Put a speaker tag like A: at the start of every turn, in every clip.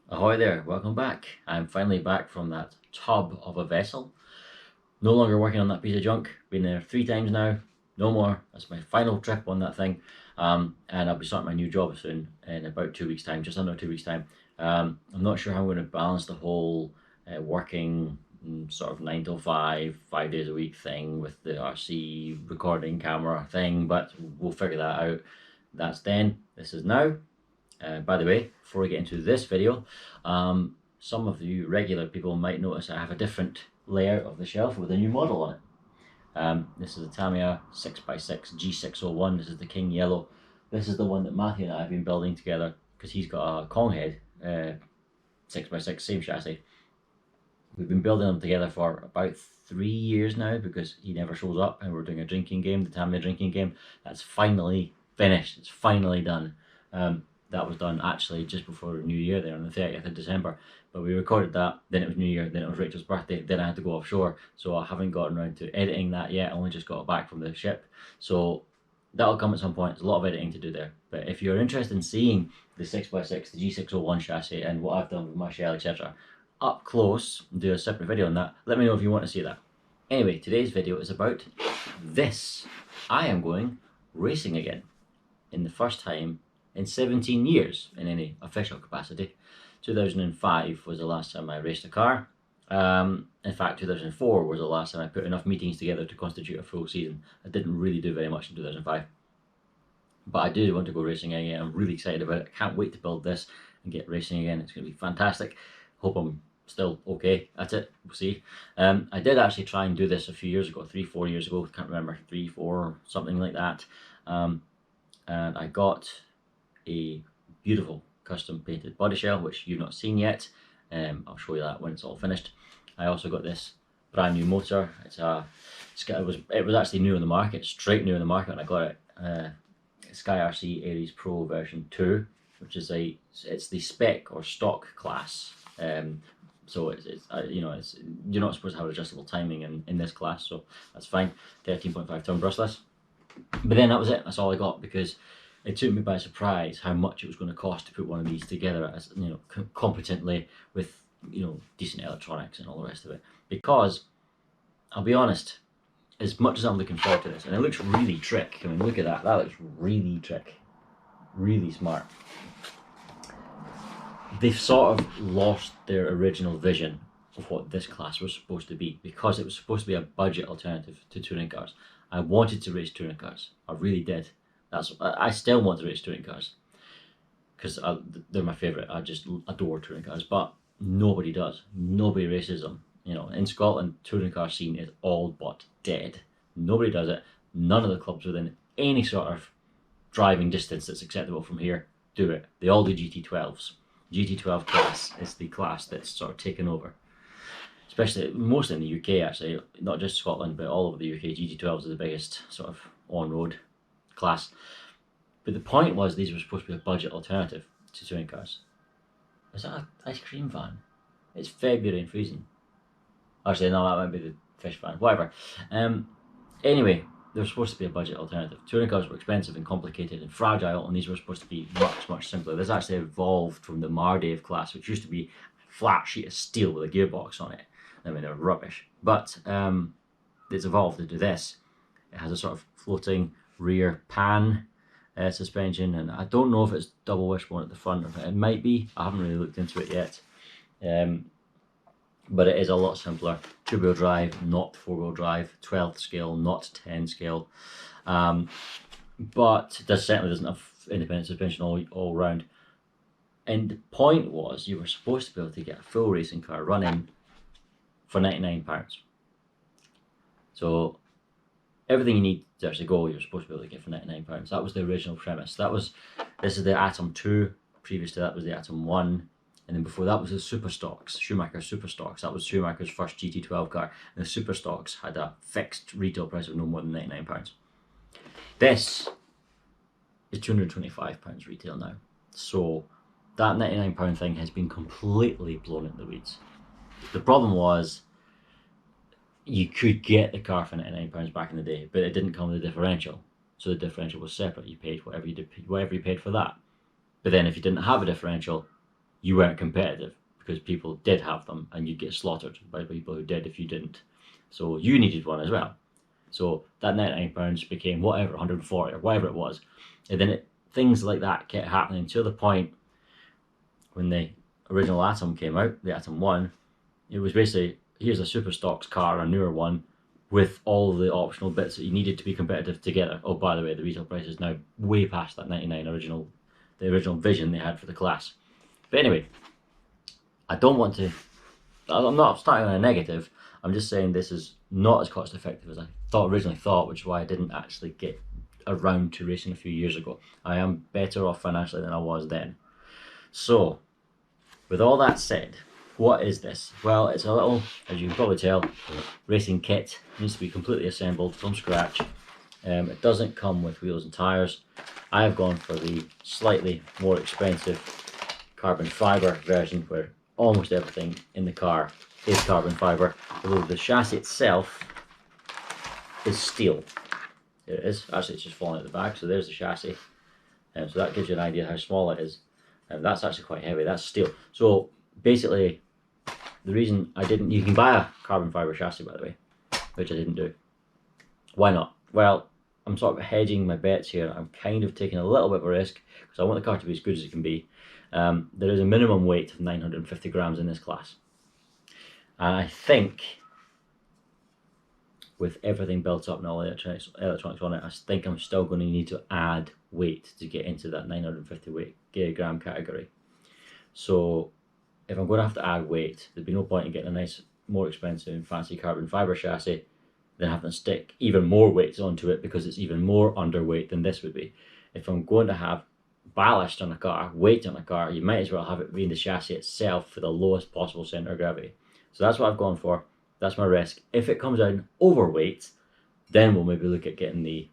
A: Ahoy there, welcome back. I'm finally back from that tub of a vessel. No longer working on that piece of junk. Been there 3 times now. No more. That's my final trip on that thing. And I'll be starting my new job soon in about 2 weeks' time, just under 2 weeks' time. I'm not sure how I'm going to balance the whole working sort of 9 to 5, 5 days a week thing with the RC recording camera thing, but we'll figure that out. That's then. This is now. By the way, before we get into this video, some of you regular people might notice I have a different layout of the shelf with a new model on it. This is a Tamiya 6x6 G601. This is the King Yellow. This is the one that Matthew and I have been building together because he's got a Kong head 6x6, same chassis. We've been building them together for about 3 years now because he never shows up and we're doing a drinking game, the Tamiya drinking game. That's finally finished. It's finally done. That was done actually just before New Year there on the 30th of December. But we recorded that, then it was New Year, then it was Rachel's birthday, then I had to go offshore. So I haven't gotten around to editing that yet. I only just got back from the ship. So that'll come at some point. There's a lot of editing to do there. But if you're interested in seeing the 6x6, the G601 chassis and what I've done with my shell, etc. up close and do a separate video on that, let me know if you want to see that. Anyway, today's video is about this. I am going racing again in the first time in 17 years in any official capacity. 2005 was the last time I raced a car. In fact, 2004 was the last time I put enough meetings together to constitute a full season. I didn't really do very much in 2005. But I do want to go racing again. I'm really excited about it. I can't wait to build this and get racing again. It's going to be fantastic. Hope I'm still okay at it. We'll see. I did actually try and do this a few years ago, 3-4 years ago. Can't remember, 3-4, something like that. And I got a beautiful custom painted body shell, which you've not seen yet. I'll show you that when it's all finished. I also got this brand new motor. It was actually new on the market, straight new on the market when I got it. Sky RC Aries Pro version 2, which is it's the spec or stock class. So you're not supposed to have adjustable timing in this class, so that's fine. 13.5 ton brushless. But then that was it. That's all I got because it took me by surprise how much it was going to cost to put one of these together, as competently with decent electronics and all the rest of it. Because I'll be honest, as much as I'm looking forward to this, and it looks really trick. I mean, look at that. That looks really trick, really smart. They've sort of lost their original vision of what this class was supposed to be because it was supposed to be a budget alternative to touring cars. I wanted to race touring cars. I really did. I still want to race touring cars because they're my favourite. I just adore touring cars, but nobody does. Nobody races them. In Scotland, touring car scene is all but dead. Nobody does it. None of the clubs within any sort of driving distance that's acceptable from here do it. They all do GT12s. GT12 class is the class that's sort of taken over. Especially, mostly in the UK actually, not just Scotland, but all over the UK, GT12s are the biggest sort of on-road class. But the point was these were supposed to be a budget alternative to touring cars. Is that an ice cream van? It's February and freezing. Actually, no, that might be the fish van. Whatever. Anyway, they were supposed to be a budget alternative. Touring cars were expensive and complicated and fragile, and these were supposed to be much, much simpler. This actually evolved from the Mardave class, which used to be a flat sheet of steel with a gearbox on it. I mean, they were rubbish. But it's evolved into this. It has a sort of floating rear pan suspension, and I don't know if it's double wishbone at the front or it might be. I haven't really looked into it yet. But it is a lot simpler. 2-wheel drive, not 4-wheel drive, 12th scale, not 10 scale. But it certainly doesn't have independent suspension all round. And the point was, you were supposed to be able to get a full racing car running for £99. So everything you need to actually go, you're supposed to be able to get for £99. That was the original premise. This is the Atom 2. Previous to that was the Atom 1. And then before that was the Super Stocks, Schumacher Super Stocks. That was Schumacher's first GT12 car. And the Super Stocks had a fixed retail price of no more than £99. This is £225 retail now. So that £99 thing has been completely blown into the weeds. The problem was you could get the car for £99 back in the day, but it didn't come with a differential. So the differential was separate. You paid whatever you paid for that. But then if you didn't have a differential, you weren't competitive because people did have them and you'd get slaughtered by people who did if you didn't. So you needed one as well. So that £99 became whatever, 140 or whatever it was. And then things like that kept happening to the point when the original Atom came out, the Atom 1, it was basically, here's a super stocks car, a newer one, with all the optional bits that you needed to be competitive together. Oh, by the way, the retail price is now way past that 99 the original vision they had for the class. But anyway, I'm not starting on a negative, I'm just saying this is not as cost effective as I originally thought, which is why I didn't actually get around to racing a few years ago. I am better off financially than I was then. So, with all that said, what is this? Well, it's a little, as you can probably tell, racing kit. It needs to be completely assembled from scratch. It doesn't come with wheels and tyres. I have gone for the slightly more expensive carbon fibre version, where almost everything in the car is carbon fibre, although the chassis itself is steel. There it is. Actually, it's just falling out the back, so there's the chassis. So that gives you an idea how small it is. That's actually quite heavy, that's steel. So basically, the reason I didn't, you can buy a carbon fibre chassis, by the way, which I didn't do. Why not? Well, I'm sort of hedging my bets here. I'm kind of taking a little bit of a risk because I want the car to be as good as it can be. There is a minimum weight of 950 grams in this class. And I think with everything built up and all the electronics on it, I think I'm still going to need to add weight to get into that 950 gram category. So if I'm going to have to add weight, there'd be no point in getting a nice, more expensive and fancy carbon fibre chassis than having to stick even more weights onto it, because it's even more underweight than this would be. If I'm going to have ballast on a car, weight on a car, you might as well have it be in the chassis itself for the lowest possible centre of gravity. So that's what I've gone for. That's my risk. If it comes down overweight, then we'll maybe look at getting the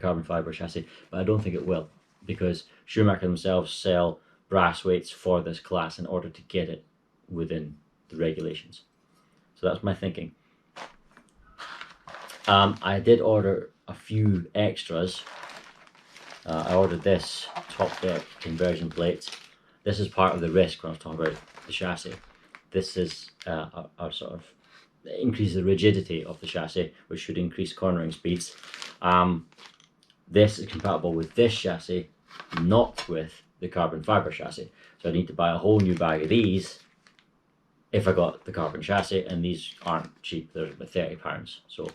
A: carbon fibre chassis, but I don't think it will, because Schumacher themselves sell brass weights for this class in order to get it within the regulations. So that's my thinking. I did order a few extras. I ordered this top deck conversion plate. This is part of the risk when I was talking about the chassis. This is a sort of increase the rigidity of the chassis, which should increase cornering speeds. This is compatible with this chassis, not with the carbon fibre chassis. So I need to buy a whole new bag of these if I got the carbon chassis, and these aren't cheap, they're about £30. So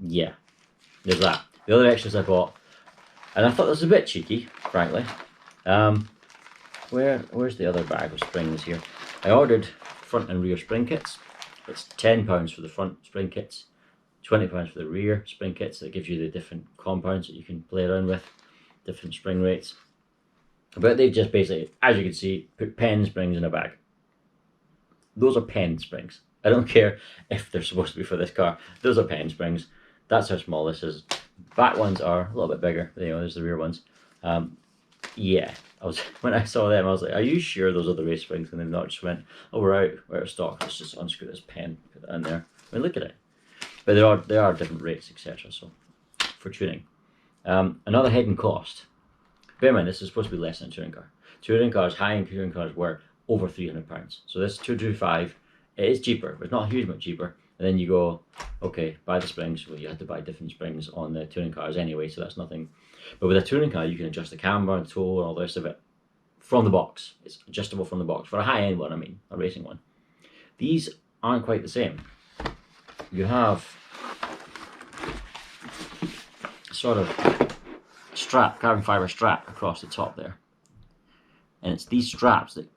A: yeah, there's that. The other extras I bought, and I thought this was a bit cheeky, frankly. Where's the other bag of springs here? I ordered front and rear spring kits. It's £10 for the front spring kits, £20 for the rear spring kits. That gives you the different compounds that you can play around with, different spring rates. But they've just basically, as you can see, put pen springs in a bag. Those are pen springs. I don't care if they're supposed to be for this car. Those are pen springs. That's how small this is. Back ones are a little bit bigger. You know, there's the rear ones. Yeah, when I saw them, I was like, "Are you sure those are the race springs?" And they've not just went, "Oh, we're out of stock. Let's just unscrew this pen, put that in there." I mean, look at it. But there are different rates, etc. So for tuning, another hidden cost. Bear in mind, this is supposed to be less than a touring car. Touring cars, high-end touring cars, were over £300. So this 225, it is cheaper, but it's not a huge amount cheaper. And then you go, okay, buy the springs. Well, you had to buy different springs on the touring cars anyway, so that's nothing. But with a touring car, you can adjust the camber and tow and all the rest of it from the box. It's adjustable from the box. For a high-end one, I mean, a racing one. These aren't quite the same. You have sort of strap, carbon fibre strap across the top there. And it's these straps that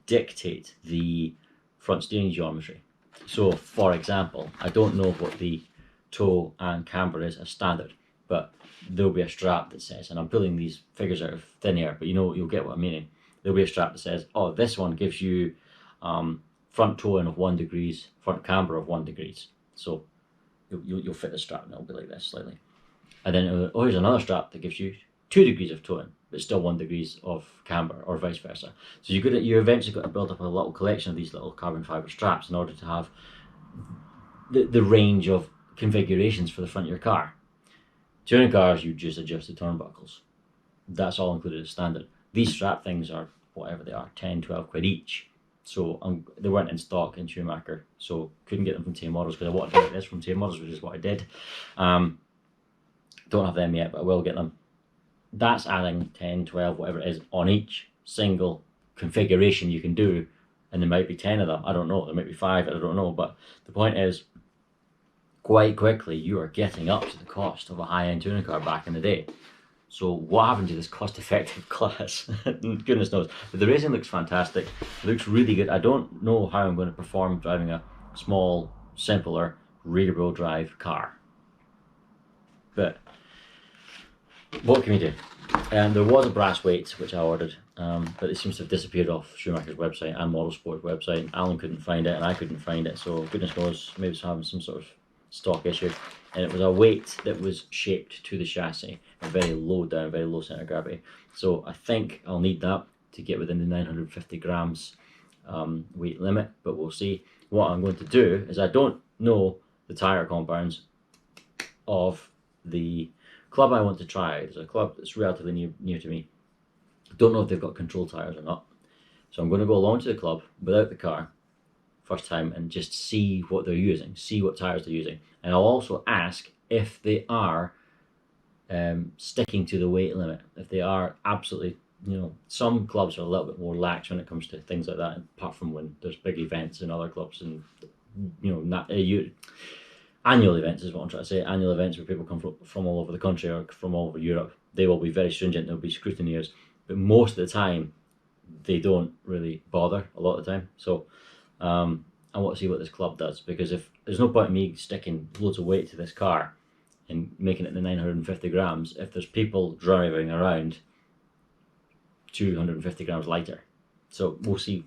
A: dictate the front steering geometry. So, for example, I don't know what the toe and camber is as standard, but there'll be a strap that says, and I'm pulling these figures out of thin air, but you'll get what I'm meaning. There'll be a strap that says, oh, this one gives you front towing of 1 degree, front camber of 1 degree. So you'll fit the strap and it'll be like this slightly. And then, here's another strap that gives you 2 degrees of towing, but still 1 degree of camber, or vice versa. So you eventually got to build up a little collection of these little carbon fibre straps in order to have the range of configurations for the front of your car. Touring cars, you just adjust the turnbuckles. That's all included as standard. These strap things are whatever they are, 10, 12 quid each. So they weren't in stock in Schumacher, so couldn't get them from Tame Models because I wanted to get this from Tame Models, which is what I did. Don't have them yet, but I will get them. That's adding 10, 12, whatever it is, on each single configuration you can do, and there might be 10 of them. I don't know. There might be 5. I don't know. But the point is, quite quickly, you are getting up to the cost of a high-end touring car back in the day. So what happened to this cost-effective class? Goodness knows. But the racing looks fantastic. It looks really good. I don't know how I'm going to perform driving a small, simpler, rear-wheel drive car. But what can we do? There was a brass weight which I ordered, but it seems to have disappeared off Schumacher's website and Motorsport's website. Alan couldn't find it and I couldn't find it, so goodness knows, maybe it's having some sort of stock issue. And it was a weight that was shaped to the chassis, a very low down, very low centre of gravity. So I think I'll need that to get within the 950 grams weight limit, but we'll see. What I'm going to do is, I don't know the tyre compounds of the club I want to try. There's a club that's relatively near to me. Don't know if they've got control tyres or not. So I'm going to go along to the club without the car first time and just see what they're using, see what tyres they're using. And I'll also ask if they are sticking to the weight limit. If they are absolutely, some clubs are a little bit more lax when it comes to things like that, apart from when there's big events in other clubs and, annual events is what I'm trying to say. Annual events where people come from all over the country or from all over Europe. They will be very stringent, there'll be scrutineers. But most of the time, they don't really bother a lot of the time. So I want to see what this club does, because if there's no point in me sticking loads of weight to this car and making it the 950 grams if there's people driving around 250 grams lighter. So we'll see.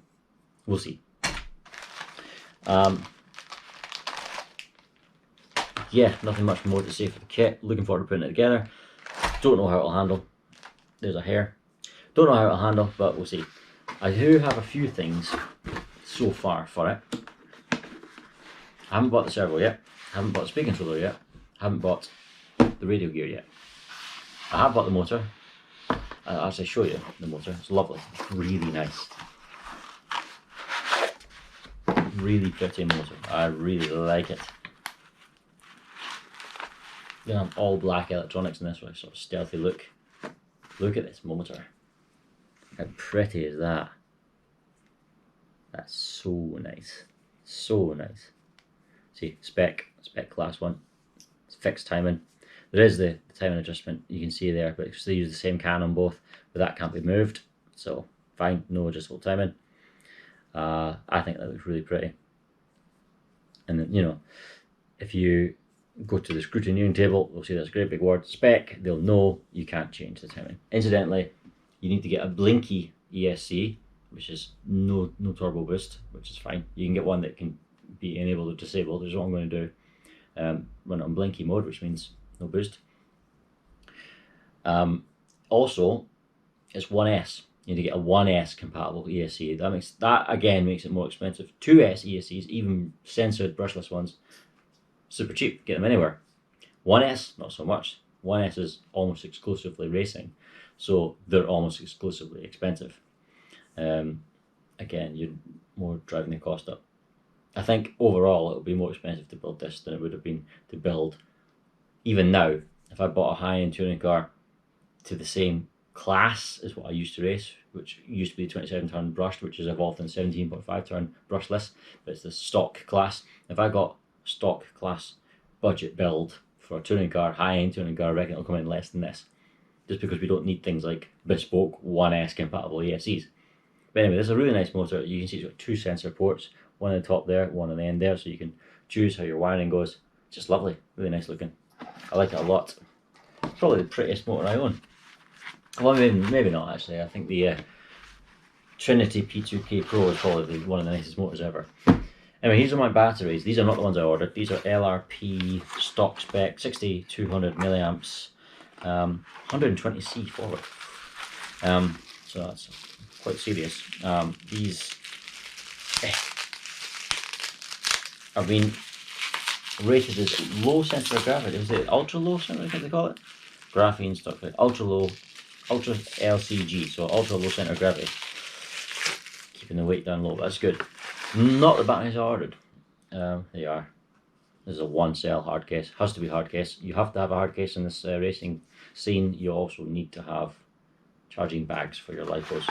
A: Yeah, nothing much more to say for the kit. Looking forward to putting it together. Don't know how it'll handle. There's a hair. Don't know how it'll handle, but we'll see. I do have a few things so far for it. I haven't bought the servo yet. I haven't bought the speed controller yet. I haven't bought the radio gear yet. I have bought the motor. I'll actually show you the motor. It's lovely. It's really nice. Really pretty motor. I really like it. You have all black electronics in this, with a sort of stealthy look. Look at this motor. How pretty is that? That's so nice. So nice. See, spec class 1. It's fixed timing. There is the timing adjustment you can see there, but they use the same can on both, but that can't be moved. So fine, no adjustable timing. I think that looks really pretty. And then, if you go to the scrutineering table, they'll see this great big word, spec. They'll know you can't change the timing. Incidentally, you need to get a blinky ESC, which is no turbo boost, which is fine. You can get one that can be enabled or disabled, which is what I'm going to do. Run it on blinky mode, which means no boost. Also, it's 1S. You need to get a 1S compatible ESC. That again makes it more expensive. 2S ESCs, even censored brushless ones, super cheap. Get them anywhere. 1S, not so much. 1S is almost exclusively racing, so they're almost exclusively expensive. Again, you're more driving the cost up. I think overall it'll be more expensive to build this than it would have been to build, even now, if I bought a high-end touring car to the same class as what I used to race, which used to be 27 turn brushed, which has evolved in 17.5 turn brushless, but it's the stock class. If I got stock class budget build for a touring car, high-end touring car, I reckon it'll come in less than this, just because we don't need things like bespoke 1S compatible ESCs. But anyway, this is a really nice motor. You can see it's got 2 sensor ports, one on the top there, one on the end there, so you can choose how your wiring goes. Just lovely, really nice looking. I like it a lot. It's probably the prettiest motor I own. Well, maybe not actually. I think the Trinity P2K Pro is probably one of the nicest motors ever. Anyway, these are my batteries. These are not the ones I ordered. These are LRP stock spec, 6200 milliamps, 120C forward. So that's quite serious. These have been rated as low center of gravity. Is it ultra low center? I think they call it. Graphene stock, ultra low, ultra LCG, so ultra low center of gravity. keeping the weight down low. That's good. Not the batteries I ordered. There you are. This is a one cell hard case. Has to be hard case. You have to have a hard case in this racing scene. You also need to have charging bags for your lipos.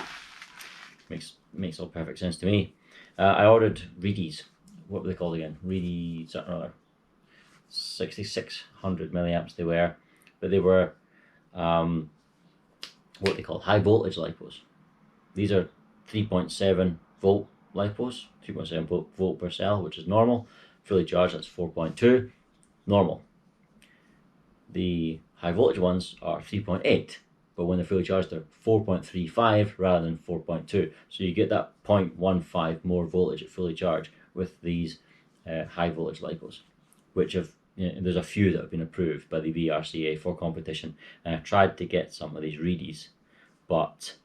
A: Makes all perfect sense to me. I ordered Reedies. What were they called again? Reedies, something or other. 6600 milliamps they were, but they were what they call high voltage lipos. These are 3.7 volt lipos, 3.7 volt per cell, which is normal. Fully charged, that's 4.2, normal. The high voltage ones are 3.8, but when they're fully charged, they're 4.35 rather than 4.2. So you get that 0.15 more voltage at fully charged with these high voltage lipos, which have, there's a few that have been approved by the VRCA for competition. And I tried to get some of these Reedies, but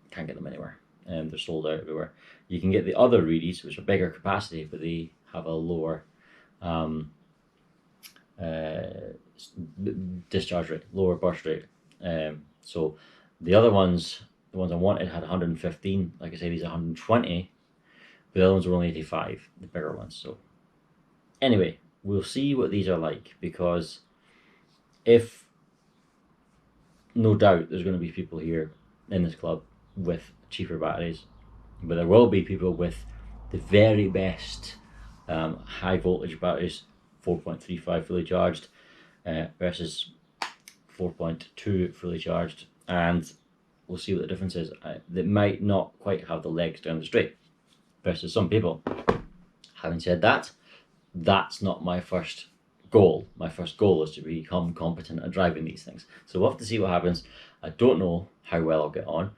A: can't get them anywhere. They're sold out everywhere. You can get the other Reedies, which are bigger capacity, but they have a lower discharge rate, lower burst rate. So the other ones, the ones I wanted, had 115. Like I say, these are 120. The other ones were only 85, the bigger ones. So anyway, we'll see what these are like, because if, no doubt, there's going to be people here in this club with cheaper batteries, but there will be people with the very best high voltage batteries, 4.35 fully charged versus 4.2 fully charged, and we'll see what the difference is. They might not quite have the legs down the straight versus some people. Having said that, that's not my first goal. My first goal is to become competent at driving these things. So we'll have to see what happens. I don't know how well I'll get on.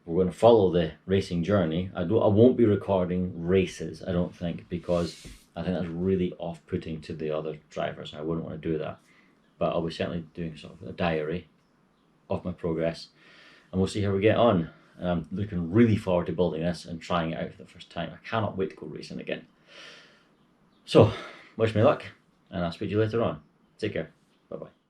A: We're going to follow the racing journey. I won't be recording races, I don't think, because I think that's really off-putting to the other drivers. I wouldn't want to do that. But I'll be certainly doing sort of a diary of my progress, and we'll see how we get on. And I'm looking really forward to building this and trying it out for the first time. I cannot wait to go racing again. So, wish me luck, and I'll speak to you later on. Take care. Bye-bye.